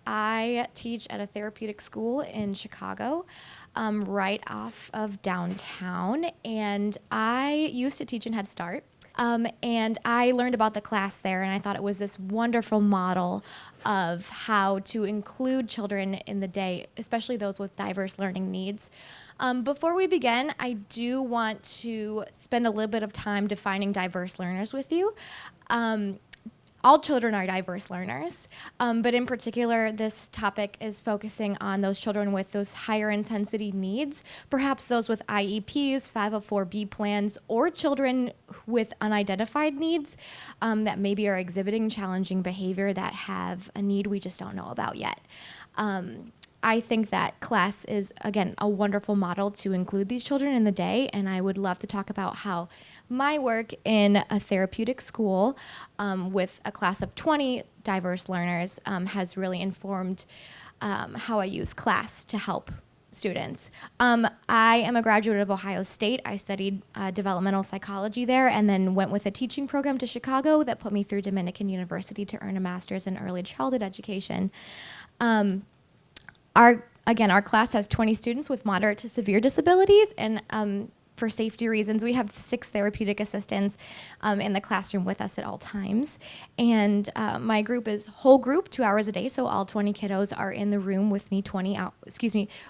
I teach at a therapeutic school in Chicago, right off of downtown, and I used to teach in Head Start. And I learned about the class there, and I thought it was this wonderful model of how to include children in the day, especially those with diverse learning needs. Before we begin, I do want to spend a little bit of time defining diverse learners with you. All children are diverse learners, but in particular, this topic is focusing on those children with those higher intensity needs, perhaps those with IEPs, 504B plans, or children with unidentified needs that maybe are exhibiting challenging behavior that have a need we just don't know about yet. I think that class is, again, a wonderful model to include these children in the day, and I would love to talk about how my work in a therapeutic school with a class of 20 diverse learners has really informed how I use class to help students. I am a graduate of Ohio State. I studied developmental psychology there and then went with a teaching program to Chicago that put me through Dominican University to earn a master's in early childhood education. Our class has 20 students with moderate to severe disabilities, and for safety reasons, we have 6 therapeutic assistants in the classroom with us at all times. And my group is whole group, 2 hours a day, so all 20 kiddos are in the room with me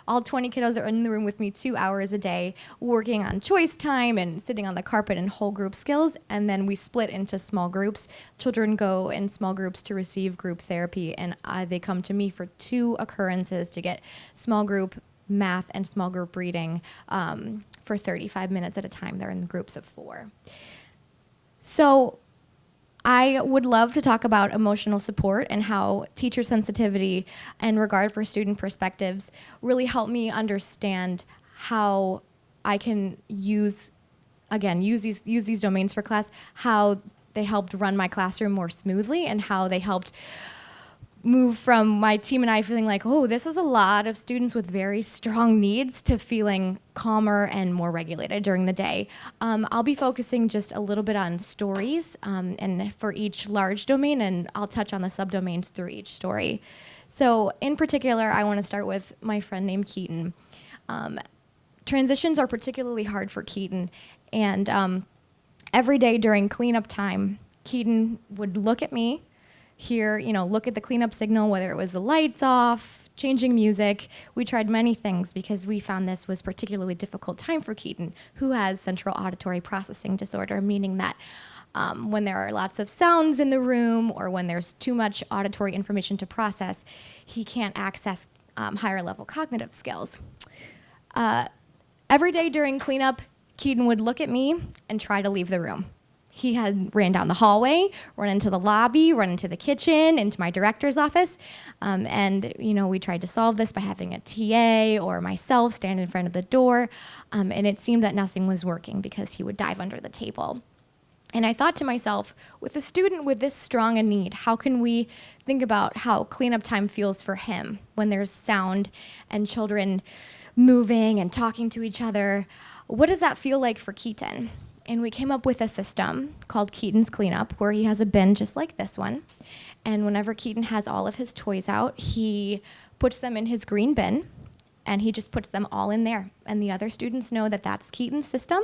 all 20 kiddos are in the room with me 2 hours a day, working on choice time and sitting on the carpet and whole group skills. And then we split into small groups. Children go in small groups to receive group therapy, and they come to me for 2 occurrences to get small group math and small group reading for 35 minutes at a time. They're in groups of 4. So I would love to talk about emotional support and how teacher sensitivity and regard for student perspectives really help me understand how I can use these domains for class, how they helped run my classroom more smoothly, and how they helped move from my team and I feeling like, oh, this is a lot of students with very strong needs, to feeling calmer and more regulated during the day. I'll be focusing just a little bit on stories and for each large domain, and I'll touch on the subdomains through each story. So in particular, I want to start with my friend named Keaton. Transitions are particularly hard for Keaton, and every day during cleanup time, Keaton would look at me, look at the cleanup signal, whether it was the lights off, changing music. We tried many things because we found this was particularly difficult time for Keaton, who has central auditory processing disorder, meaning that when there are lots of sounds in the room or when there's too much auditory information to process, he can't access higher level cognitive skills. Every day during cleanup, Keaton would look at me and try to leave the room. He had ran down the hallway, run into the lobby, run into the kitchen, into my director's office. And we tried to solve this by having a TA or myself stand in front of the door. And it seemed that nothing was working because he would dive under the table. And I thought to myself, with a student with this strong a need, how can we think about how cleanup time feels for him when there's sound and children moving and talking to each other? What does that feel like for Keaton? And we came up with a system called Keaton's Cleanup, where he has a bin just like this one. And whenever Keaton has all of his toys out, he puts them in his green bin, and he just puts them all in there. And the other students know that that's Keaton's system.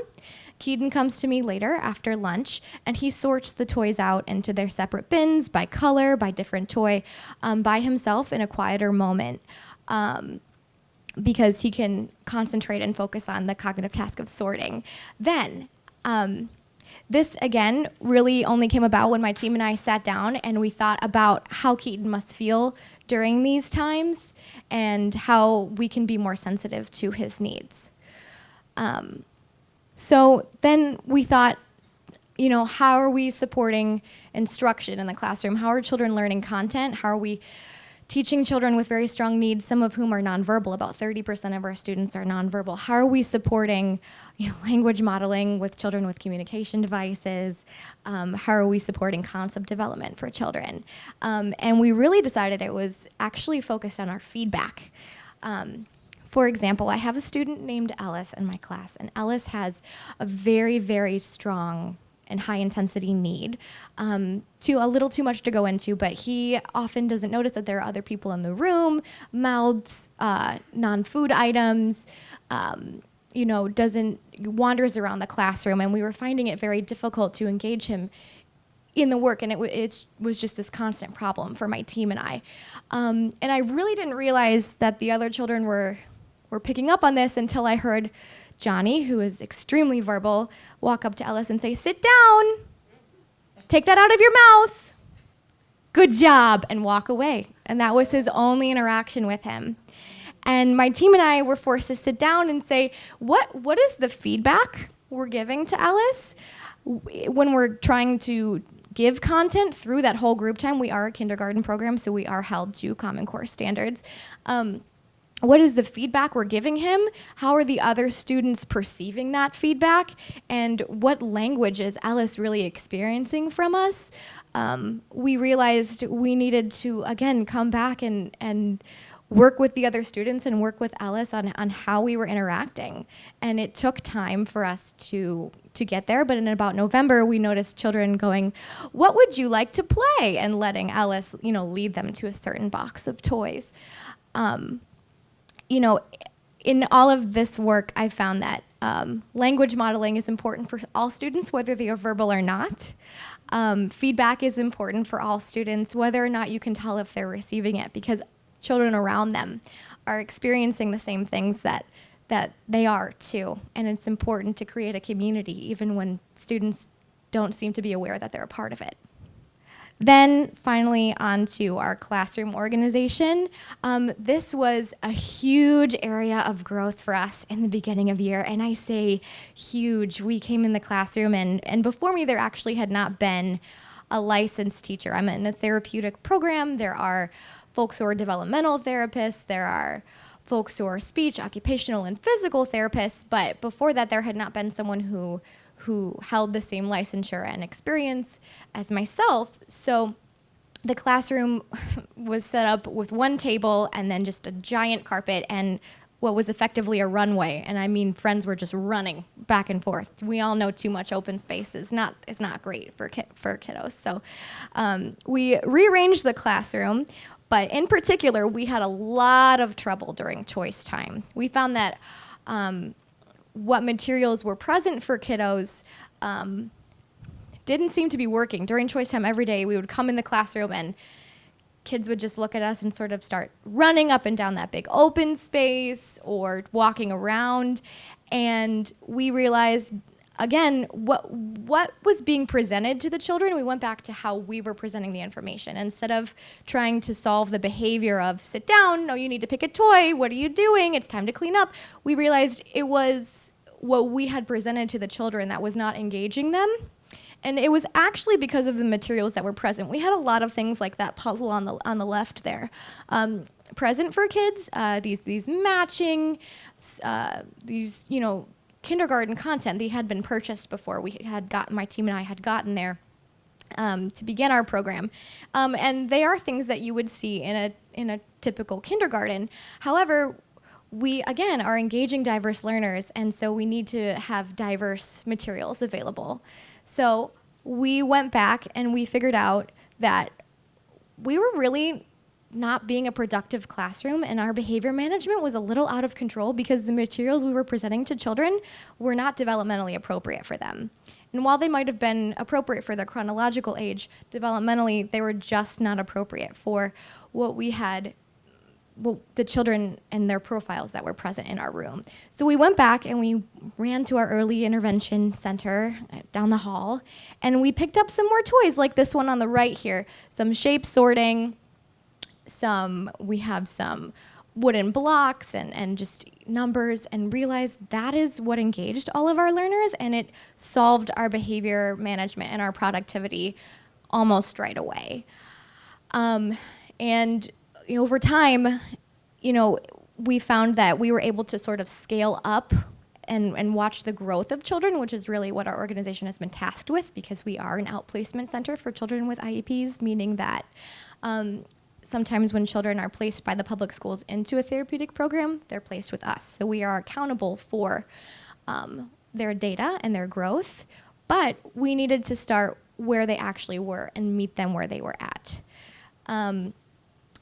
Keaton comes to me later after lunch, and he sorts the toys out into their separate bins by color, by different toy, by himself in a quieter moment. Because he can concentrate and focus on the cognitive task of sorting. Then, this, again, really only came about when my team and I sat down and we thought about how Keaton must feel during these times and how we can be more sensitive to his needs. So then we thought, how are we supporting instruction in the classroom? How are children learning content? How are we teaching children with very strong needs, some of whom are nonverbal? About 30% of our students are nonverbal. How are we supporting language modeling with children with communication devices? How are we supporting concept development for children? And we really decided it was actually focused on our feedback. For example, I have a student named Ellis in my class, and Ellis has a very, very strong and high intensity need. To a little too much to go into, but he often doesn't notice that there are other people in the room, mouths, non-food items, wanders around the classroom, and we were finding it very difficult to engage him in the work, and it was just this constant problem for my team and I. And I really didn't realize that the other children were picking up on this until I heard Johnny, who is extremely verbal, walk up to Ellis and say, "Sit down, take that out of your mouth, good job," and walk away. And that was his only interaction with him. And my team and I were forced to sit down and say, what is the feedback we're giving to Ellis when we're trying to give content through that whole group time? We are a kindergarten program, so we are held to Common Core standards. What is the feedback we're giving him? How are the other students perceiving that feedback? And what language is Ellis really experiencing from us? We realized we needed to, again, come back and work with the other students and work with Ellis on how we were interacting. And it took time for us to get there, but in about November, we noticed children going, "What would you like to play?" and letting Ellis, lead them to a certain box of toys. In all of this work, I found that language modeling is important for all students, whether they are verbal or not. Feedback is important for all students, whether or not you can tell if they're receiving it, because children around them are experiencing the same things that they are too. And it's important to create a community, even when students don't seem to be aware that they're a part of it. Then finally on to our classroom organization. This was a huge area of growth for us in the beginning of year, and I say huge. We came in the classroom, and before me there actually had not been a licensed teacher. I'm in a therapeutic program. There are folks who are developmental therapists. There are folks who are speech, occupational, and physical therapists, but before that there had not been someone who held the same licensure and experience as myself. So the classroom was set up with one table and then just a giant carpet and what was effectively a runway. And I mean, friends were just running back and forth. We all know too much open space is not great for kiddos. So we rearranged the classroom, but in particular, we had a lot of trouble during choice time. We found that what materials were present for kiddos didn't seem to be working. During choice time every day, we would come in the classroom and kids would just look at us and sort of start running up and down that big open space or walking around. And we realized, again, what was being presented to the children. We went back to how we were presenting the information. Instead of trying to solve the behavior of sit down, no, you need to pick a toy, what are you doing, it's time to clean up, we realized it was what we had presented to the children that was not engaging them. And it was actually because of the materials that were present. We had a lot of things like that puzzle on the left there. Present for kids, these matching, these, kindergarten content. They had been purchased before my team and I had gotten there to begin our program. And they are things that you would see in a typical kindergarten. However, we, again, are engaging diverse learners, and so we need to have diverse materials available. So we went back and we figured out that we were really not being a productive classroom, and our behavior management was a little out of control because the materials we were presenting to children were not developmentally appropriate for them. And while they might have been appropriate for their chronological age, developmentally they were just not appropriate for what we had, the children and their profiles that were present in our room. So we went back and we ran to our early intervention center down the hall, and we picked up some more toys like this one on the right here, some shape sorting, we have some wooden blocks and just numbers, and realized that is what engaged all of our learners, and it solved our behavior management and our productivity almost right away. And over time, we found that we were able to sort of scale up and watch the growth of children, which is really what our organization has been tasked with, because we are an outplacement center for children with IEPs, meaning that sometimes when children are placed by the public schools into a therapeutic program, they're placed with us. So we are accountable for their data and their growth, But we needed to start where they actually were and meet them where they were at.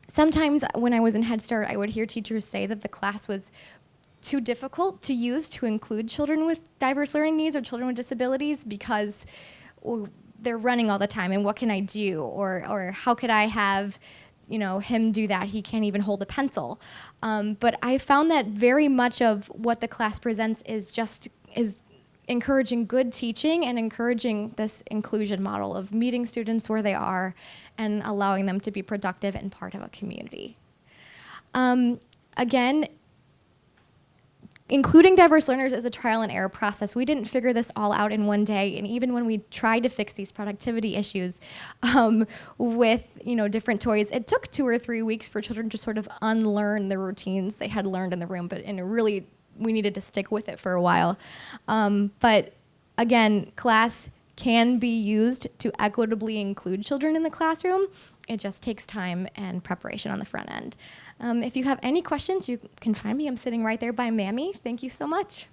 Sometimes when I was in Head Start, I would hear teachers say that the class was too difficult to use to include children with diverse learning needs or children with disabilities because they're running all the time, and what can I do? Or how could I have him do that? He can't even hold a pencil. But I found that very much of what the class presents is encouraging good teaching and encouraging this inclusion model of meeting students where they are and allowing them to be productive and part of a community. Again, including diverse learners is a trial and error process. We didn't figure this all out in one day, and even when we tried to fix these productivity issues with different toys, it took 2 or 3 weeks for children to sort of unlearn the routines they had learned in the room, we needed to stick with it for a while. But again, class can be used to equitably include children in the classroom. It just takes time and preparation on the front end. If you have any questions, you can find me. I'm sitting right there by Mammy. Thank you so much.